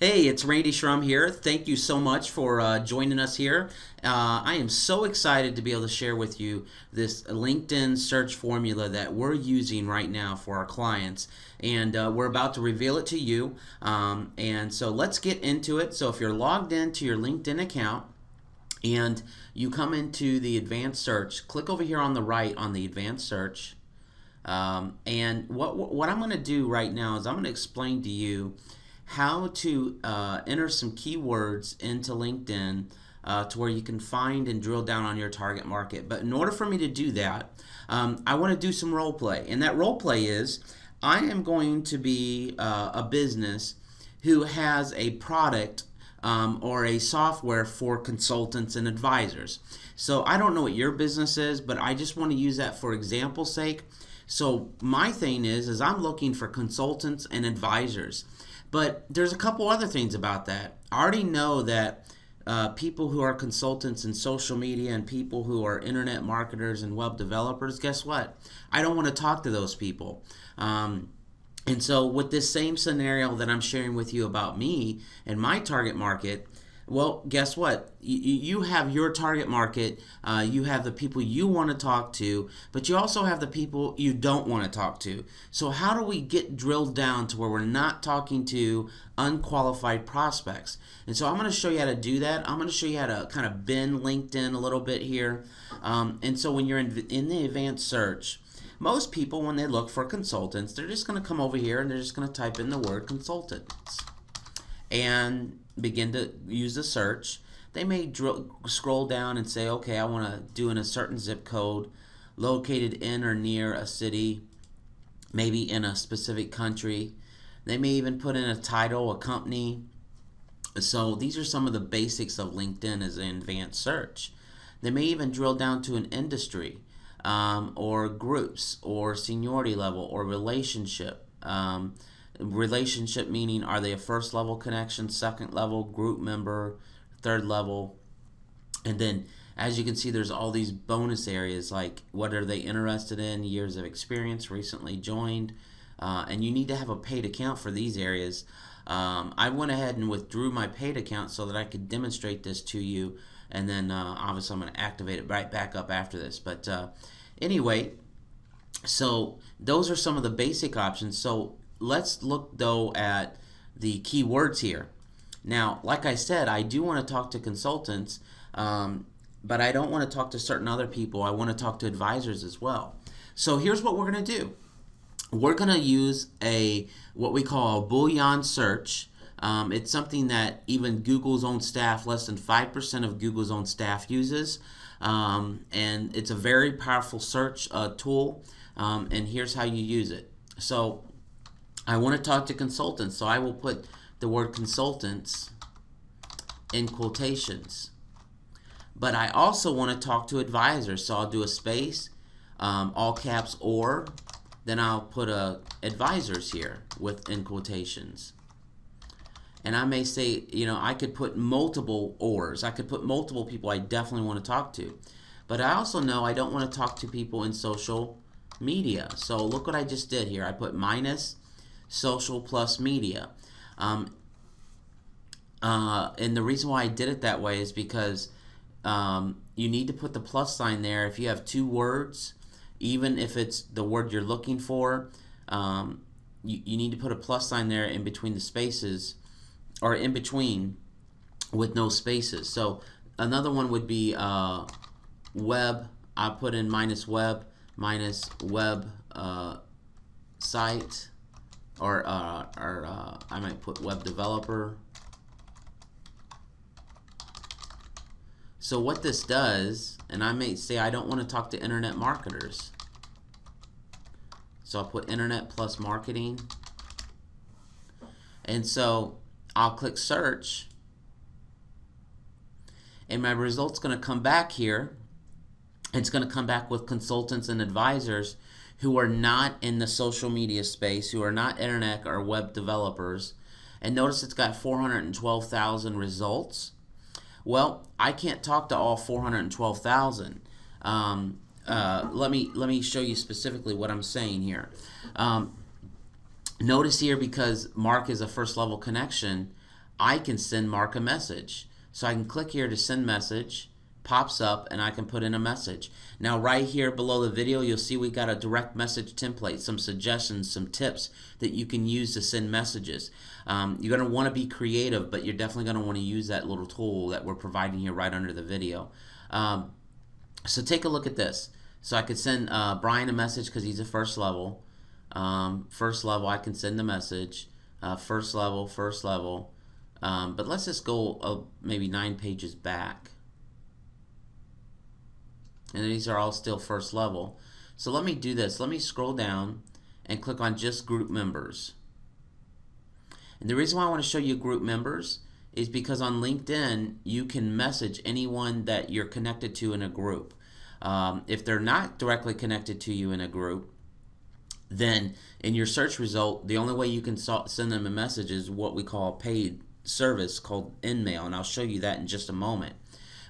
Hey, it's Randy Schrum here. Thank you so much for joining us here. I am so excited to be able to share with you this LinkedIn search formula that we're using right now for our clients. And we're about to reveal it to you. And so let's get into it. So if you're logged into your LinkedIn account, and you come into the advanced search, click over here on the right on the advanced search. And what I'm going to do right now is I'm going to explain to you how to enter some keywords into LinkedIn to where you can find and drill down on your target market. But in order for me to do that, I want to do some role play. And that role play is I am going to be a business who has a product or a software for consultants and advisors. So I don't know what your business is, but I just want to use that for example's sake. So my thing is I'm looking for consultants and advisors. But there's a couple other things about that. I already know that people who are consultants in social media and people who are internet marketers and web developers, guess what? I don't want to talk to those people. And so with this same scenario that I'm sharing with you about me and my target market, well, guess what? You have your target market, you have the people you want to talk to, but you also have the people you don't want to talk to. So how do we get drilled down to where we're not talking to unqualified prospects? And so I'm going to show you how to do that. I'm going to show you how to kind of bend LinkedIn a little bit here. And so when you're in the advanced search, most people, when they look for consultants, they're just going to come over here and they're just going to type in the word consultants and begin to use the search. They may scroll down and say, okay, I want to do in a certain zip code located in or near a city, maybe in a specific country. They may even put in a title, a company. So these are some of the basics of LinkedIn as an advanced search. They may even drill down to an industry or groups or seniority level or relationship. Relationship meaning, are they a first level connection, second level, group member, third level? And then as you can see, there's all these bonus areas like what are they interested in, years of experience, recently joined, and you need to have a paid account for these areas. I went ahead and withdrew my paid account so that I could demonstrate this to you, and then obviously I'm going to activate it right back up after this. But anyway, so those are some of the basic options. So let's look though at the keywords here. Now, like I said, I do want to talk to consultants, but I don't want to talk to certain other people. I want to talk to advisors as well. So here's what we're going to do. We're going to use what we call a Boolean search. It's something that even Google's own staff, less than 5% of Google's own staff uses. And it's a very powerful search tool. And here's how you use it. So I want to talk to consultants, so I will put the word consultants in quotations. But I also want to talk to advisors, so I'll do a space, all caps, or then I'll put advisors here in quotations. And I may say, I could put multiple ors. I could put multiple people I definitely want to talk to. But I also know I don't want to talk to people in social media. So look what I just did here. I put minus social plus media. And the reason why I did it that way is because you need to put the plus sign there if you have two words, even if it's the word you're looking for. You need to put a plus sign there in between the spaces, or in between with no spaces. So another one would be web. I put in minus web site, or I might put web developer. So what this does, and I may say I don't want to talk to internet marketers, so I'll put internet plus marketing, and so I'll click search, and my result's going to come back here. It's going to come back with consultants and advisors who are not in the social media space, who are not internet or web developers. And notice it's got 412,000 results. Well, I can't talk to all 412,000. Let me show you specifically what I'm saying here. Notice here, because Mark is a first level connection, I can send Mark a message. So I can click here to send message, pops up, and I can put in a message. Now right here below the video, you'll see we got a direct message template, some suggestions, some tips that you can use to send messages. You're going to want to be creative, but you're definitely going to want to use that little tool that we're providing here right under the video. So take a look at this. So I could send Brian a message because he's a first level. First level, I can send the message. First level, first level. But let's just go maybe 9 pages back. And these are all still first level. So let me do this. Let me scroll down and click on just group members. And the reason why I want to show you group members is because on LinkedIn, you can message anyone that you're connected to in a group. If they're not directly connected to you in a group, then in your search result, the only way you can send them a message is what we call a paid service called InMail, and I'll show you that in just a moment.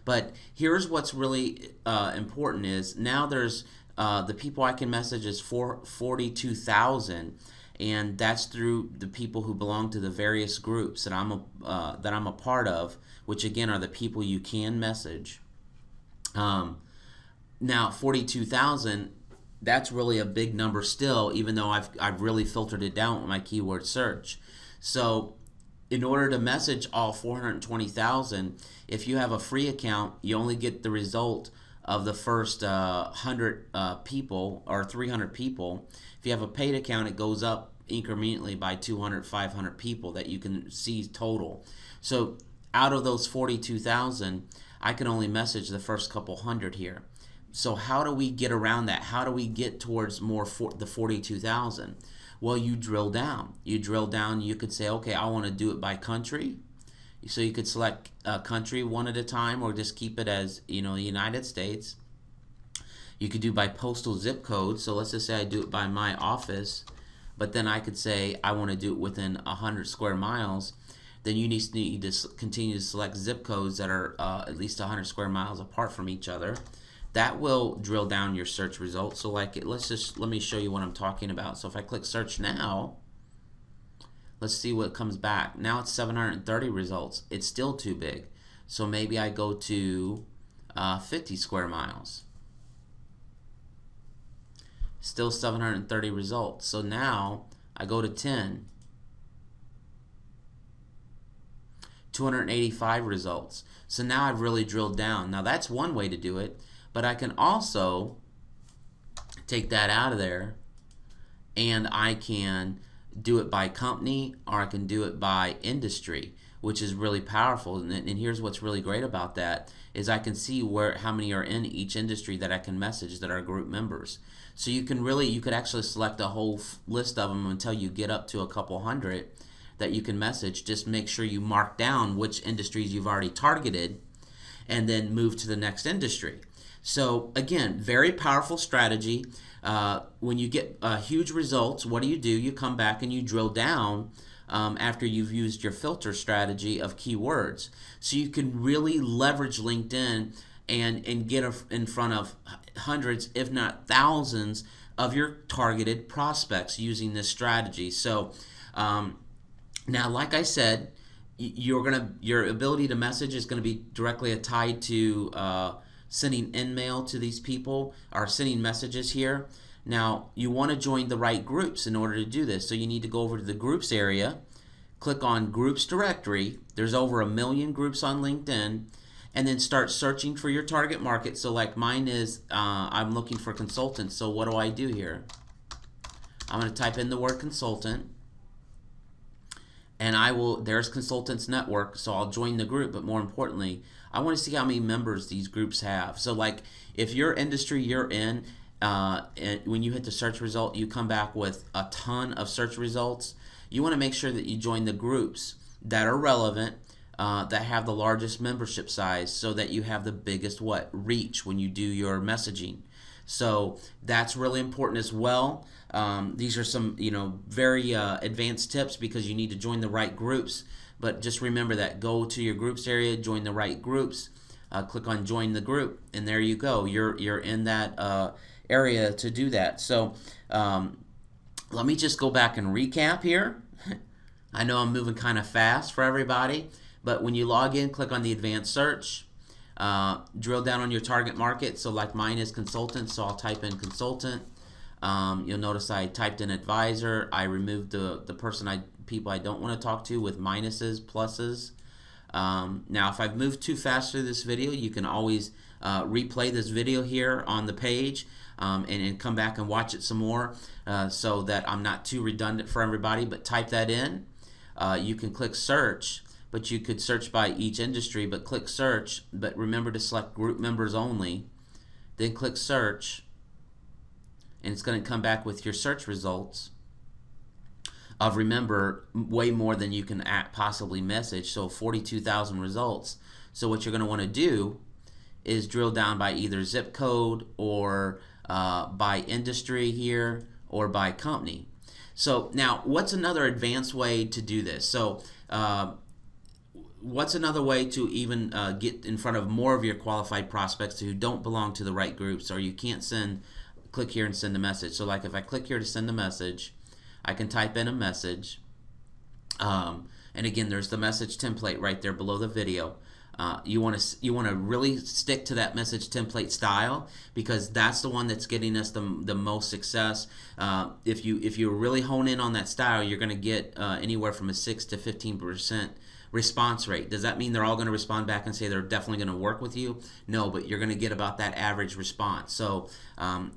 But here's what's really important is now there's the people I can message is 42,000, and that's through the people who belong to the various groups that I'm a part of, which again are the people you can message. Now 42,000, that's really a big number still, even though I've really filtered it down with my keyword search. So in order to message all 420,000, if you have a free account, you only get the result of the first 100 people or 300 people. If you have a paid account, it goes up incrementally by 200, 500 people that you can see total. So out of those 42,000, I can only message the first couple hundred here. So how do we get around that? How do we get towards the 42,000? Well, you drill down. You drill down, you could say, okay, I want to do it by country. So you could select a country one at a time, or just keep it as, the United States. You could do by postal zip code. So let's just say I do it by my office, but then I could say I want to do it within 100 square miles. Then you need to continue to select zip codes that are at least 100 square miles apart from each other. That will drill down your search results. So let me show you what I'm talking about. So if I click search now, let's see what comes back. Now it's 730 results. It's still too big. So maybe I go to 50 square miles. Still 730 results. So now I go to 10. 285 results. So now I've really drilled down. Now that's one way to do it. But I can also take that out of there, and I can do it by company, or I can do it by industry, which is really powerful. And here's what's really great about that is I can see how many are in each industry that I can message that are group members. So you could actually select a whole list of them until you get up to a couple hundred that you can message. Just make sure you mark down which industries you've already targeted, and then move to the next industry. So again, very powerful strategy. When you get huge results, what do? You come back and you drill down after you've used your filter strategy of keywords. So you can really leverage LinkedIn and get in front of hundreds, if not thousands, of your targeted prospects using this strategy. So now, like I said, your ability to message is going to be directly tied to sending InMail to these people, or sending messages here. Now, you want to join the right groups in order to do this. So you need to go over to the groups area, click on groups directory. There's over 1 million groups on LinkedIn, and then start searching for your target market. So like mine is, I'm looking for consultants. So what do I do here? I'm going to type in the word consultant, and there's Consultants Network, so I'll join the group. But more importantly, I want to see how many members these groups have. So like if your industry you're in, and when you hit the search result, you come back with a ton of search results. You want to make sure that you join the groups that are relevant, that have the largest membership size, so that you have the biggest reach when you do your messaging. So that's really important as well. These are some very advanced tips, because you need to join the right groups. But just remember that. Go to your groups area, join the right groups, click on join the group, and there you go. You're in that area to do that. So let me just go back and recap here. I know I'm moving kind of fast for everybody, but when you log in, click on the advanced search, drill down on your target market. So like mine is consultant, so I'll type in consultant. You'll notice I typed in advisor. I removed the people I don't want to talk to with minuses, pluses. Now if I've moved too fast through this video, you can always replay this video here on the page and come back and watch it some more so that I'm not too redundant for everybody, but type that in. You can click search, but you could search by each industry, but click search, but remember to select group members only, then click search, and it's going to come back with your search results of, remember, way more than you can possibly message, so 42,000 results. So what you're going to want to do is drill down by either zip code or by industry here or by company. So now what's another advanced way to do this? So what's another way to even get in front of more of your qualified prospects who don't belong to the right groups, or you can't click here and send a message. So like if I click here to send a message, I can type in a message, and again there's the message template right there below the video. You want to really stick to that message template style, because that's the one that's getting us the most success. If you really hone in on that style, you're going to get anywhere from a 6 to 15% response rate. Does that mean they're all going to respond back and say they're definitely going to work with you? No, but you're going to get about that average response. So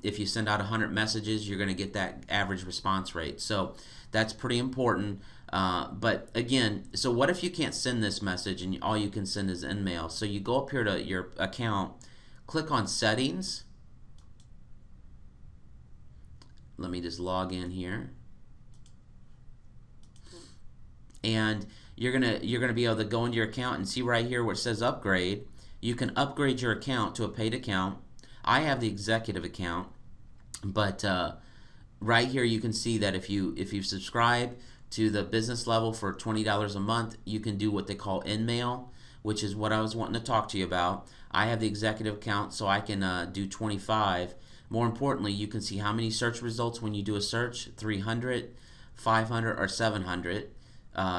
if you send out 100 messages, you're going to get that average response rate. So that's pretty important. But again, so what if you can't send this message and all you can send is InMail? So you go up here to your account, click on settings. Let me just log in here. And you're gonna be able to go into your account and see right here where it says upgrade. You can upgrade your account to a paid account. I have the executive account, but right here you can see that if you subscribe to the business level for $20 a month, you can do what they call InMail, which is what I was wanting to talk to you about. I have the executive account, so I can do 25. More importantly, you can see how many search results when you do a search: 300, 500, or 700.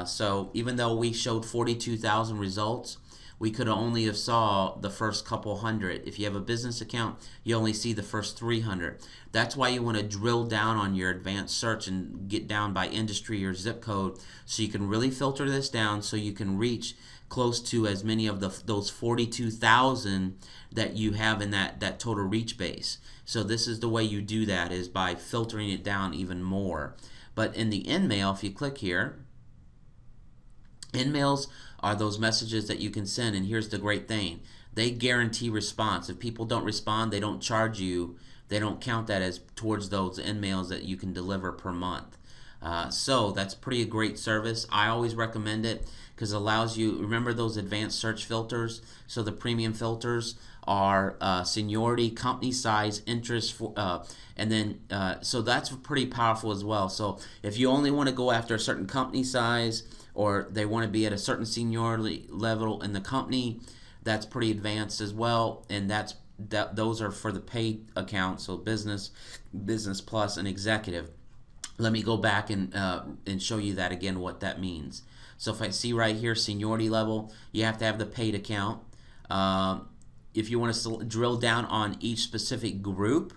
So even though we showed 42,000 results, we could only have saw the first couple hundred. If you have a business account, you only see the first 300. That's why you want to drill down on your advanced search and get down by industry or zip code, so you can really filter this down so you can reach close to as many of those 42,000 that you have in that total reach base. So this is the way you do that, is by filtering it down even more. But in the InMail, if you click here, InMails are those messages that you can send, and here's the great thing: they guarantee response. If people don't respond, they don't charge you. They don't count that as towards those InMails that you can deliver per month. So that's pretty great service. I always recommend it because it allows you, remember those advanced search filters? So the premium filters are seniority, company size, interest, and then so that's pretty powerful as well. So if you only want to go after a certain company size, or they want to be at a certain seniority level in the company, that's pretty advanced as well. And those are for the paid account, so business plus, and executive. Let me go back and show you that again, what that means. So if I see right here, seniority level, you have to have the paid account. If you want to drill down on each specific group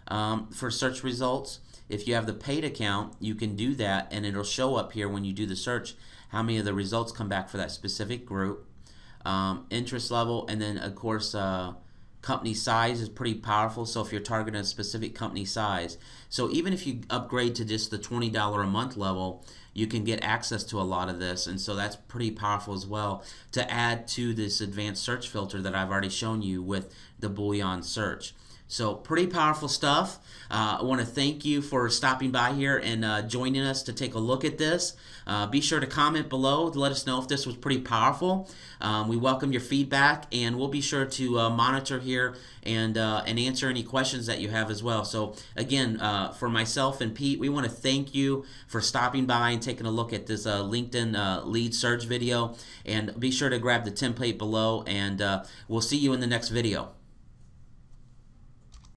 for search results, if you have the paid account, you can do that, and it'll show up here when you do the search how many of the results come back for that specific group. Interest level, and then of course company size is pretty powerful. So if you're targeting a specific company size, so even if you upgrade to just the $20 a month level, you can get access to a lot of this, and so that's pretty powerful as well to add to this advanced search filter that I've already shown you with the Boolean search. So pretty powerful stuff. I want to thank you for stopping by here and joining us to take a look at this. Be sure to comment below to let us know if this was pretty powerful. We welcome your feedback, and we'll be sure to monitor here and answer any questions that you have as well. So again, for myself and Pete, we want to thank you for stopping by and taking a look at this LinkedIn lead search video. And be sure to grab the template below, and we'll see you in the next video.